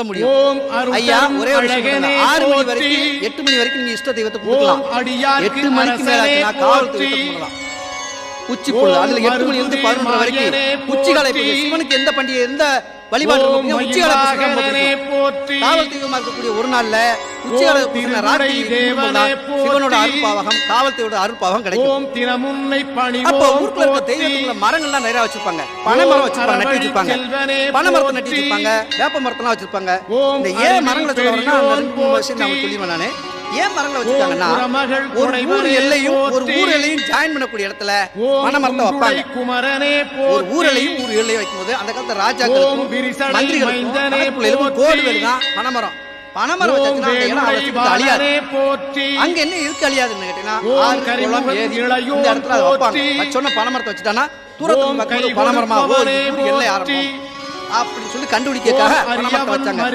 முடியும். ஐயா ஒரே ஒரு விஷயம், 6 மணி வரைக்கும் 8 மணி வரைக்கும் நீங்க இஷ்ட தெய்வத்தை கும்பிடலாம். 8 மணிக்கு மேல ஆச்சுனா காவல் தெய்வத்தை கும்பிடலாம். உச்சி பொழுது அதுல 8 மணில இருந்து 11 வரைக்கும் உச்சிகாலை பூஜை. சிவனுக்கு எந்த பண்டிகை எந்த வழிபாடு இருக்குங்க, உச்சிகாலை பூஜை. காவல் தெய்வமா இருக்கக்கூடிய ஒரு நாள்ல உச்சிகாலை பூஜை ராத்திரி சிவனோட அருள்பாவகம் காவல் தெய்வோட அருள்பாவகம் கிடைக்கும். அப்போ ஊருக்குள்ள இருக்க தெய்வத்துக்குள்ள மரங்கள்லாம் நிறைய வச்சிருப்பாங்க. பனை மரம் வச்சிருப்பாங்க, நட்டி வச்சிருப்பாங்க. பனை மரத்தை நட்டி வச்சிருப்பாங்க, வேப்ப மரத்தெல்லாம் வச்சிருப்பாங்க. இந்த ஏன் மரங்களை சொல்ல வரேன்னா அந்த 2 வருஷம் நான் சொல்லிடுவேன். நானு ஏன் மரங்களை வச்சிருக்காங்கன்னா ஒரு ஊர் எல்லையும் ஜாயின் பண்ணக்கூடிய இடத்துல பனை மரத்தை வைப்பாங்க. ஒரு ஊர் எல்லையும் வைக்கும் போது அந்த காலத்துல ராஜாக்களுக்கும் மந்திரிகளுக்கும் கோடு வேணுதான் பனைமரம். பனைமரம் வச்சாச்சுன்னா அந்த இடம் அவசியத்துக்கு அழியாது. அங்க என்ன இருக்கு அழியாதுன்னு கேட்டீங்கன்னா ஆறு குளம் ஏரி இந்த இடத்துல அதை வைப்பாங்க. வச்சோன்னா பனைமரத்தை வச்சுட்டானா தூரத்துக்கு பனைமரமா எல்லை ஆரம்பம் அப்படின்னு சொல்லி கண்டுபிடிக்காக பனைமரத்தை வச்சாங்க.